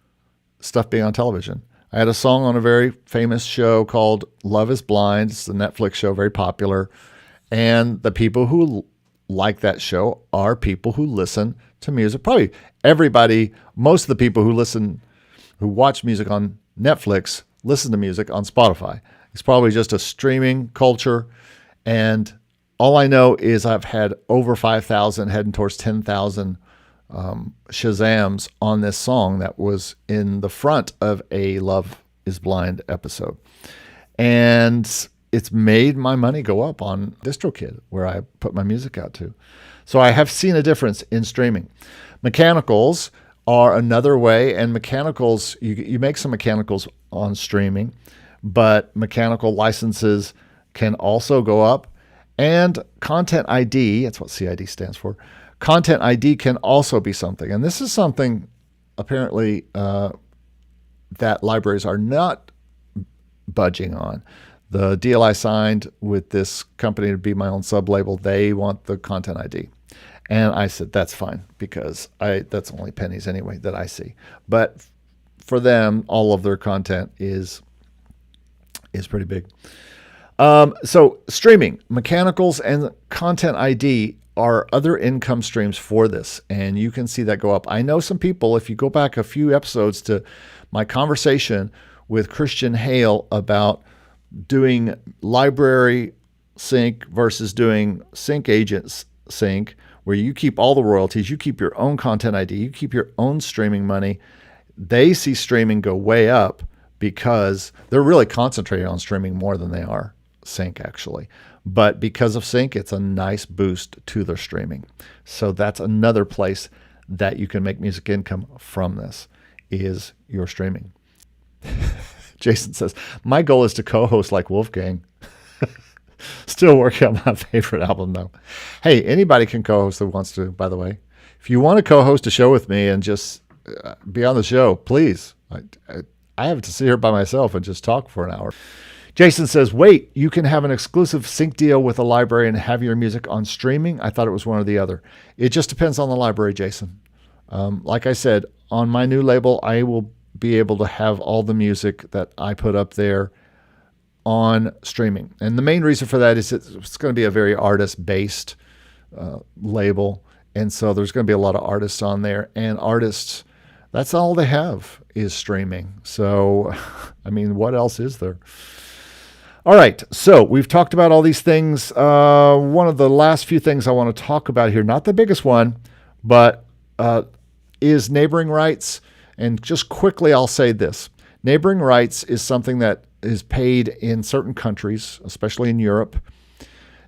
A: stuff being on television. I had a song on a very famous show called Love is Blind. It's a Netflix show, very popular. And the people who like that show are people who listen to music. Probably everybody, most of the people who watch music on Netflix, listen to music on Spotify. It's probably just a streaming culture. And all I know is I've had over 5,000, heading towards 10,000 Shazams on this song that was in the front of a Love is Blind episode. And it's made my money go up on DistroKid, where I put my music out to. So I have seen a difference in streaming. Mechanicals are another way, and mechanicals, you make some mechanicals on streaming, but mechanical licenses can also go up. And Content ID, that's what CID stands for, Content ID can also be something. And this is something apparently that libraries are not budging on. The deal I signed with this company to be my own sub-label, they want the Content ID. And I said, that's fine, because that's only pennies anyway that I see. But for them, all of their content is pretty big. So streaming, mechanicals, and Content ID are other income streams for this. And you can see that go up. I know some people, if you go back a few episodes to my conversation with Christian Hale about doing library sync versus doing sync agents sync, where you keep all the royalties, you keep your own Content ID, you keep your own streaming money. They see streaming go way up because they're really concentrating on streaming more than they are sync, actually. But because of sync, it's a nice boost to their streaming. So that's another place that you can make music income from this, is your streaming. Jason says, my goal is to co-host like Wolfgang. Still working on my favorite album, though. Hey, anybody can co-host who wants to, by the way. If you want to co-host a show with me and just be on the show, please. I have to sit here by myself and just talk for an hour. Jason says, wait, you can have an exclusive sync deal with a library and have your music on streaming? I thought it was one or the other. It just depends on the library, Jason. Like I said, on my new label, I will be able to have all the music that I put up there on streaming. And the main reason for that is it's going to be a very artist-based label. And so there's going to be a lot of artists on there. And artists, that's all they have is streaming. So, I mean, what else is there? All right, so we've talked about all these things. One of the last few things I want to talk about here, not the biggest one, but is neighboring rights. And just quickly, I'll say this. Neighboring rights is something that is paid in certain countries, especially in Europe.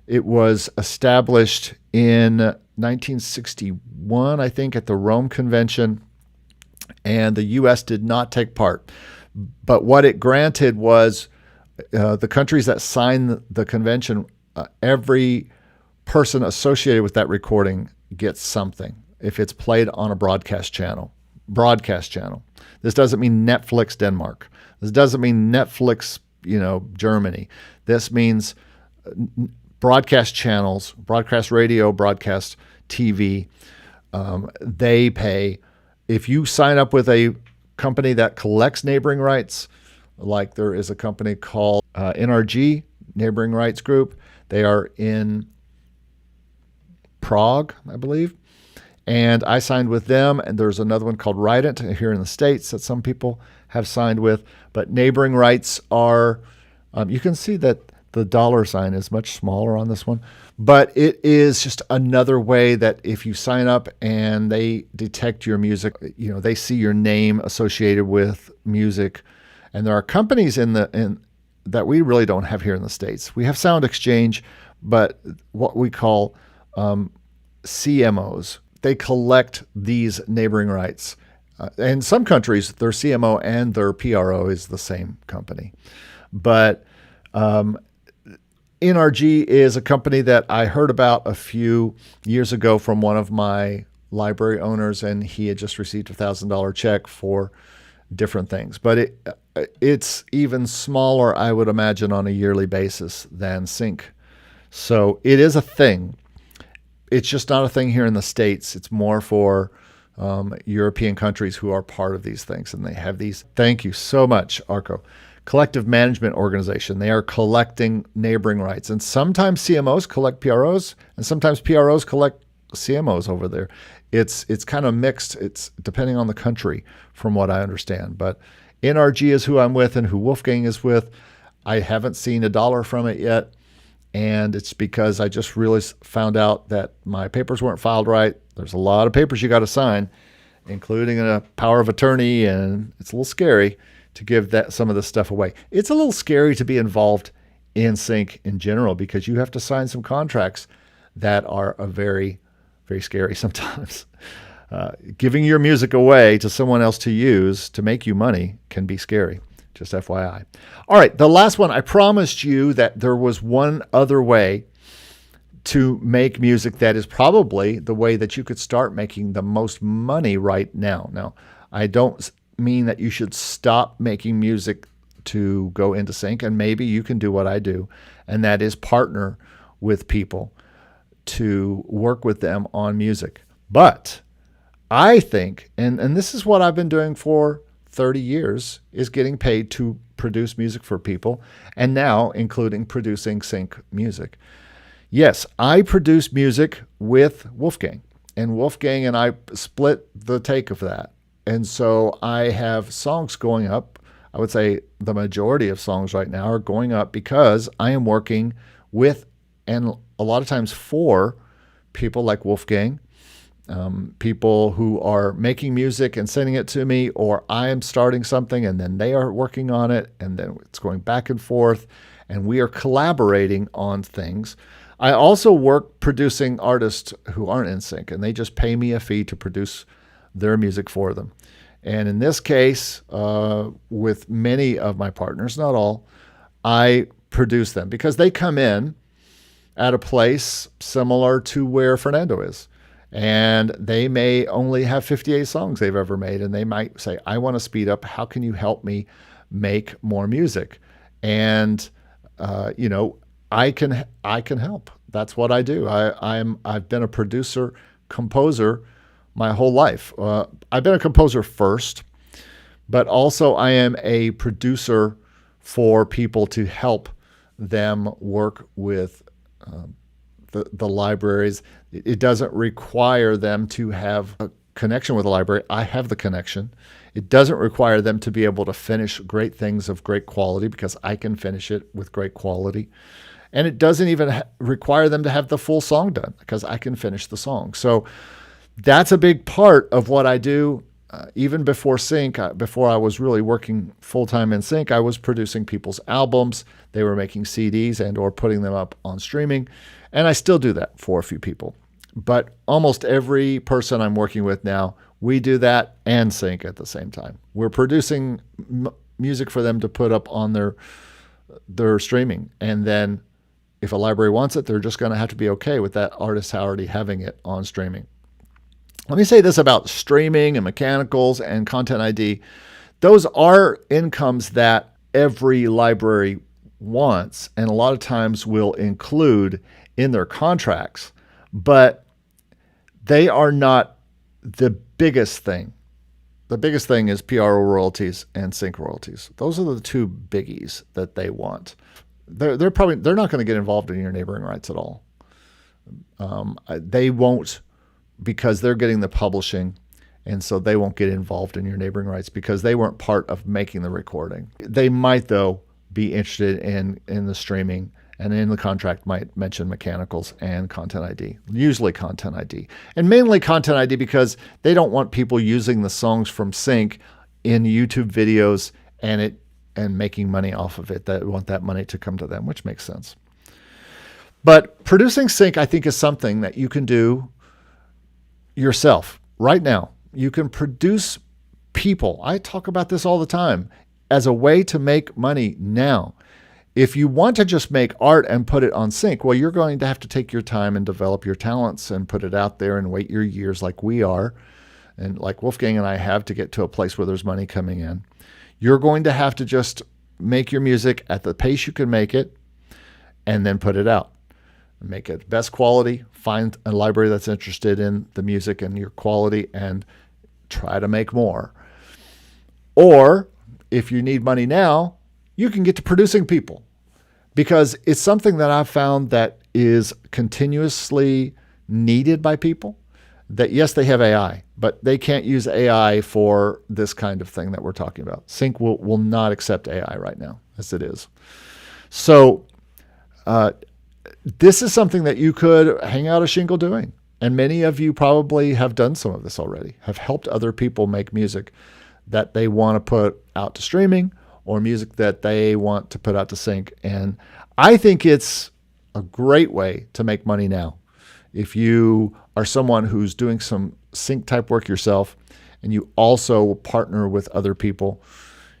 A: It was established in 1961, I think, at the Rome Convention, and the U.S. did not take part. But what it granted was the countries that signed the convention, every person associated with that recording gets something if it's played on a broadcast channel. This doesn't mean Netflix Denmark. This doesn't mean Netflix, Germany. This means broadcast channels, broadcast radio, broadcast TV. They pay. If you sign up with a company that collects neighboring rights, like there is a company called NRG, Neighboring Rights Group. They are in Prague, I believe. And I signed with them, and there's another one called Rident here in the States that some people have signed with. But neighboring rights are, you can see that the dollar sign is much smaller on this one. But it is just another way that if you sign up and they detect your music, they see your name associated with music. And there are companies that we really don't have here in the States. We have Sound Exchange, but what we call CMOs. They collect these neighboring rights. In some countries, their CMO and their PRO is the same company. But NRG is a company that I heard about a few years ago from one of my library owners, and he had just received a $1,000 check for different things. But it's even smaller, I would imagine, on a yearly basis than Sync. So it is a thing. It's just not a thing here in the States. It's more for European countries who are part of these things, and they have these. Thank you so much, Arco. Collective Management Organization. They are collecting neighboring rights. And sometimes CMOs collect PROs, and sometimes PROs collect CMOs over there. It's kind of mixed. It's depending on the country, from what I understand. But NRG is who I'm with and who Wolfgang is with. I haven't seen a dollar from it yet. And it's because I just really found out that my papers weren't filed right. There's a lot of papers you got to sign, including a power of attorney, and it's a little scary to give some of this stuff away. It's a little scary to be involved in sync in general, because you have to sign some contracts that are very, very scary sometimes. Giving your music away to someone else to use to make you money can be scary. Just FYI. All right, the last one. I promised you that there was one other way to make music that is probably the way that you could start making the most money right now. Now, I don't mean that you should stop making music to go into sync, and maybe you can do what I do, and that is partner with people to work with them on music. But I think, and this is what I've been doing for 30 years, is getting paid to produce music for people, and now including producing sync music. Yes, I produce music with Wolfgang, and Wolfgang and I split the take of that. And so I have songs going up. I would say the majority of songs right now are going up because I am working with, and a lot of times for, people like Wolfgang, people who are making music and sending it to me, or I am starting something and then they are working on it, and then it's going back and forth, and we are collaborating on things. I also work producing artists who aren't in sync, and they just pay me a fee to produce their music for them. And in this case, with many of my partners, not all, I produce them because they come in at a place similar to where Fernando is. And they may only have 58 songs they've ever made, and they might say, I want to speed up. How can you help me make more music? And, I can help. That's what I do. I've been a producer, composer my whole life. I've been a composer first, but also I am a producer for people to help them work with the libraries. It doesn't require them to have a connection with the library. I have the connection. It doesn't require them to be able to finish great things of great quality, because I can finish it with great quality. And it doesn't even require them to have the full song done, because I can finish the song. So that's a big part of what I do. Even before sync, before I was really working full-time in sync, I was producing people's albums. They were making CDs and or putting them up on streaming. And I still do that for a few people. But almost every person I'm working with now, we do that and sync at the same time. We're producing music for them to put up on their streaming. And then if a library wants it, they're just going to have to be okay with that artist already having it on streaming. Let me say this about streaming and mechanicals and Content ID. Those are incomes that every library wants, and a lot of times will include in their contracts, but they are not the biggest thing. The biggest thing is PRO royalties and sync royalties. Those are the two biggies that they want. They're not going to get involved in your neighboring rights at all. They won't, because they're getting the publishing, and so they won't get involved in your neighboring rights because they weren't part of making the recording. They might, though, be interested in the streaming, and in the contract might mention mechanicals and Content ID, usually Content ID. And mainly Content ID because they don't want people using the songs from sync in YouTube videos and making money off of it. They want that money to come to them, which makes sense. But producing sync, I think, is something that you can do yourself right now. You can produce people. I talk about this all the time as a way to make money now. If you want to just make art and put it on sync, well, you're going to have to take your time and develop your talents and put it out there and wait your years like we are, and like Wolfgang and I have, to get to a place where there's money coming in. You're going to have to just make your music at the pace you can make it and then put it out. Make it best quality, find a library that's interested in the music and your quality, and try to make more. Or if you need money now, you can get to producing people, because it's something that I've found that is continuously needed by people. That yes, they have AI, but they can't use AI for this kind of thing that we're talking about. Sync will not accept AI right now as it is. So this is something that you could hang out a shingle doing. And many of you probably have done some of this already, have helped other people make music that they want to put out to streaming, or music that they want to put out to sync. And I think it's a great way to make money now. If you are someone who's doing some sync type work yourself and you also partner with other people,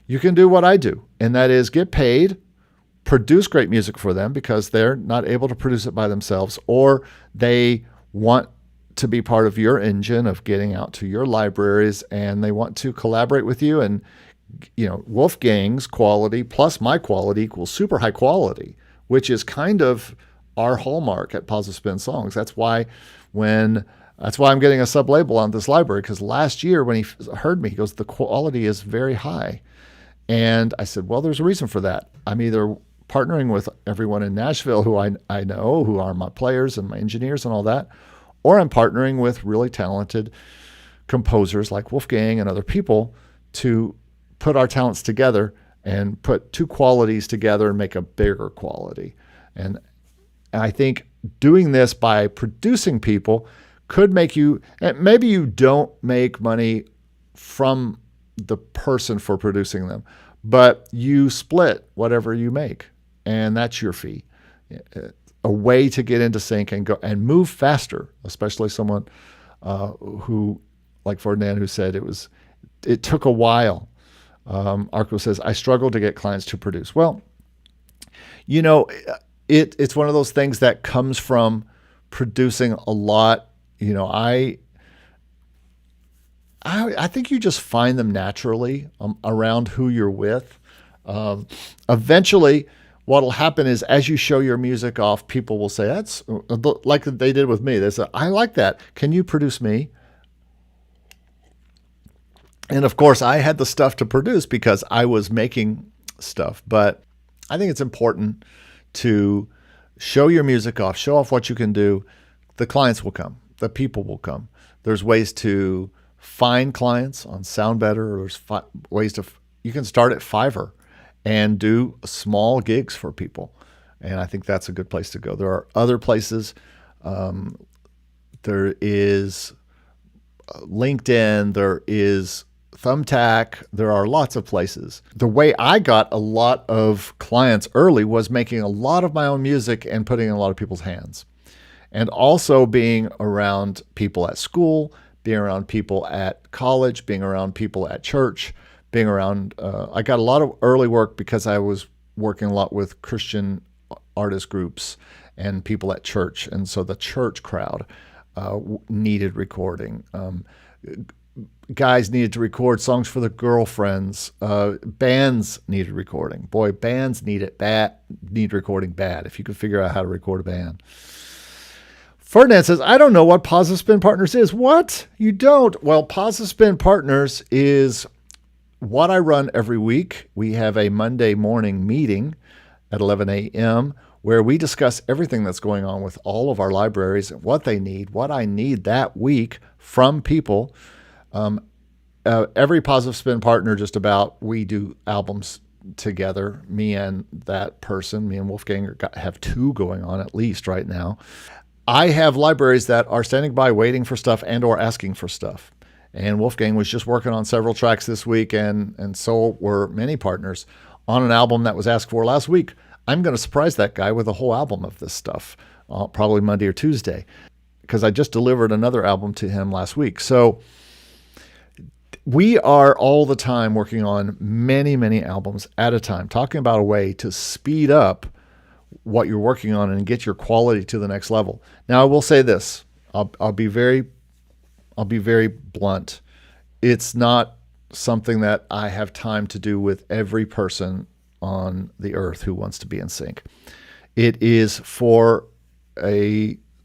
A: you can do what I do, and that is get paid, produce great music for them because they're not able to produce it by themselves, or they want to be part of your engine of getting out to your libraries and they want to collaborate with you. And, Wolfgang's quality plus my quality equals super high quality, which is kind of our hallmark at Positive Spin Songs. That's why I'm getting a sub-label on this library, because last year when he heard me, he goes, the quality is very high. And I said, well, there's a reason for that. I'm either partnering with everyone in Nashville who I know, who are my players and my engineers and all that, or I'm partnering with really talented composers like Wolfgang and other people to put our talents together and put two qualities together and make a bigger quality. And I think doing this by producing people could make you, maybe you don't make money from the person for producing them, but you split whatever you make, and that's your fee. A way to get into sync and go and move faster, especially someone who, like Ferdinand, who said it took a while. Arco says, I struggle to get clients to produce. Well, it's one of those things that comes from producing a lot. I think you just find them naturally around who you're with. Eventually, what will happen is as you show your music off, people will say, that's like they did with me. They said, I like that. Can you produce me? And of course, I had the stuff to produce because I was making stuff. But I think it's important to show your music off, show off what you can do. The clients will come. The people will come. There's ways to find clients on Sound Better, or there's ways you can start at Fiverr and do small gigs for people. And I think that's a good place to go. There are other places. There is LinkedIn. There is Thumbtack. There are lots of places. The way I got a lot of clients early was making a lot of my own music and putting it in a lot of people's hands. And also being around people at school, being around people at college, being around people at church, being around, I got a lot of early work because I was working a lot with Christian artist groups and people at church. And so the church crowd needed recording. Guys needed to record songs for their girlfriends. Bands needed recording. Boy, bands need recording bad. If you could figure out how to record a band. Ferdinand says, I don't know what Positive Spin Partners is. What? You don't? Well, Positive Spin Partners is what I run every week. We have a Monday morning meeting at 11 a.m. where we discuss everything that's going on with all of our libraries, what they need, what I need that week from people. Every Positive Spin partner, just about, we do albums together. Me and that person, me and Wolfgang, have two going on at least right now. I have libraries that are standing by waiting for stuff and or asking for stuff. And Wolfgang was just working on several tracks this week, and so were many partners on an album that was asked for last week. I'm going to surprise that guy with a whole album of this stuff, probably Monday or Tuesday, because I just delivered another album to him last week. So we are all the time working on many, many albums at a time, talking about a way to speed up what you're working on and get your quality to the next level. Now, I will say this. I'll be very blunt. It's not something that I have time to do with every person on the earth who wants to be in sync. It is for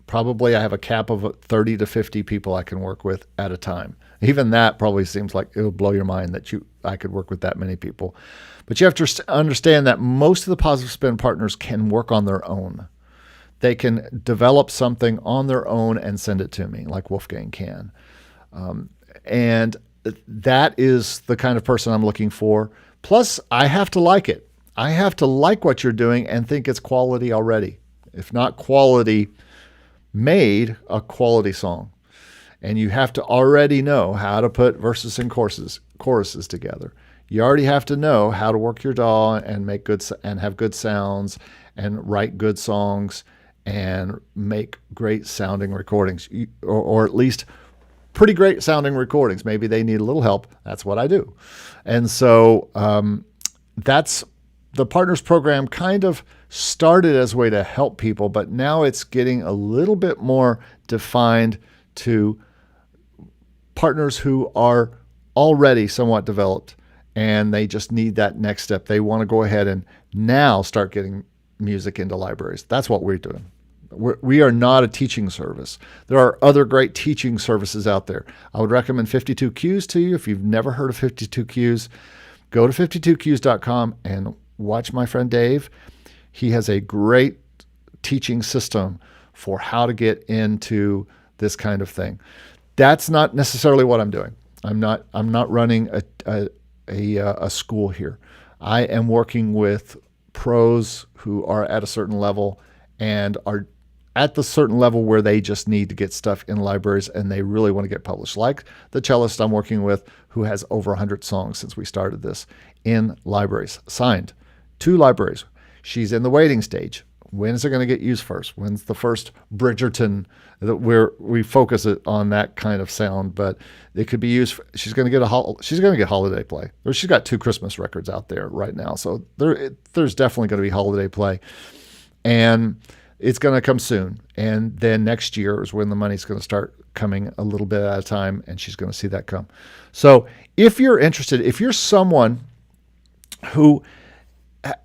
A: probably I have a cap of 30 to 50 people I can work with at a time. Even that probably seems like it will blow your mind that I could work with that many people. But you have to understand that most of the Positive Spin partners can work on their own. They can develop something on their own and send it to me, like Wolfgang can. And that is the kind of person I'm looking for. Plus, I have to like it. I have to like what you're doing and think it's quality already. If not quality made, a quality song. And you have to already know how to put verses and choruses together. You already have to know how to work your DAW and make good and have good sounds and write good songs and make great sounding recordings, or at least pretty great sounding recordings. Maybe they need a little help. That's what I do. And so that's the Partners Program kind of started as a way to help people, but now it's getting a little bit more defined to partners who are already somewhat developed and they just need that next step. They want to go ahead and now start getting music into libraries. That's what we're doing. We are not a teaching service. There are other great teaching services out there. I would recommend 52Qs to you. If you've never heard of 52Qs, go to 52Qs.com and watch my friend Dave. He has a great teaching system for how to get into this kind of thing. That's not necessarily what I'm doing. I'm not running a school here. I am working with pros who are at a certain level and are at the certain level where they just need to get stuff in libraries and they really want to get published. Like the cellist I'm working with who has over 100 songs since we started this in libraries, signed 2 libraries. She's in the waiting stage. When is it going to get used first? When's the first Bridgerton where we focus it on that kind of sound, but it could be used. She's going to get holiday play. Or she's got 2 Christmas records out there right now. So there's definitely going to be holiday play. And it's going to come soon. And then next year is when the money's going to start coming a little bit at a time, and she's going to see that come. So if you're interested, if you're someone who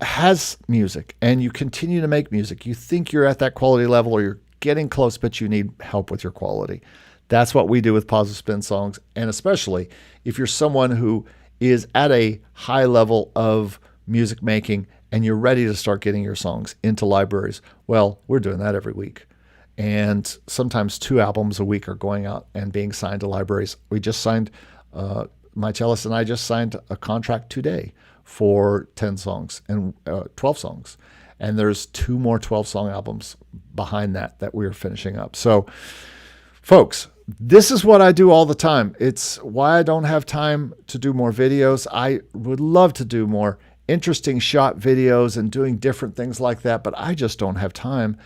A: has music and you continue to make music, you think you're at that quality level or you're getting close, but you need help with your quality. That's what we do with Positive Spin Songs. And especially if you're someone who is at a high level of music making and you're ready to start getting your songs into libraries, well, we're doing that every week. And sometimes 2 albums a week are going out and being signed to libraries. We just signed, my cellist and I just signed a contract today for 10 songs and 12 songs. And there's 2 more 12-song albums behind that we're finishing up. So, folks, this is what I do all the time. It's why I don't have time to do more videos. I would love to do more interesting shot videos and doing different things like that, but I just don't have time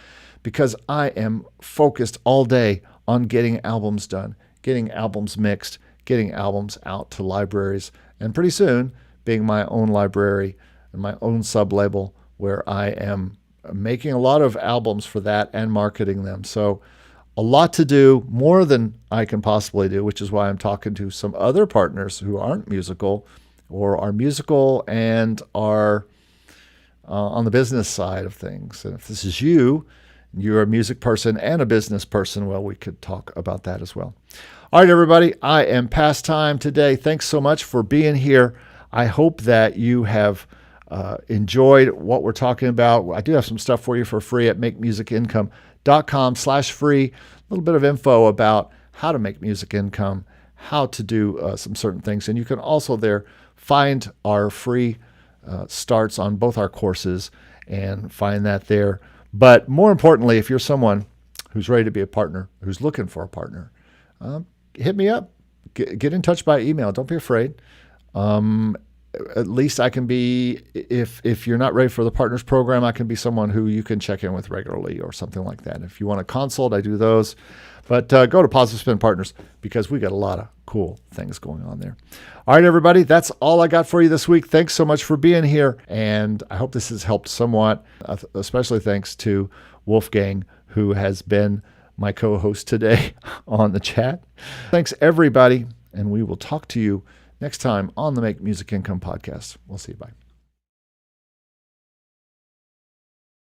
A: because I am focused all day on getting albums done, getting albums mixed, getting albums out to libraries, and pretty soon being my own library and my own sub-label where I am making a lot of albums for that and marketing them. So a lot to do, more than I can possibly do, which is why I'm talking to some other partners who aren't musical or are musical and are on the business side of things. And if this is you, you're a music person and a business person, well, we could talk about that as well. All right, everybody, I am past time today. Thanks so much for being here. I hope that you have enjoyed what we're talking about. I do have some stuff for you for free at makemusicincome.com/free. A little bit of info about how to make music income, how to do some certain things. And you can also there find our free starts on both our courses and find that there. But more importantly, if you're someone who's ready to be a partner, who's looking for a partner, hit me up. Get in touch by email. Don't be afraid. At least I can be, if you're not ready for the Partners Program, I can be someone who you can check in with regularly or something like that. If you want a consult, I do those. But go to Positive Spin Partners because we got a lot of cool things going on there. All right, everybody, that's all I got for you this week. Thanks so much for being here, and I hope this has helped somewhat, especially thanks to Wolfgang, who has been my co-host today on the chat. Thanks, everybody, and we will talk to you next time on the Make Music Income podcast. We'll see you. Bye.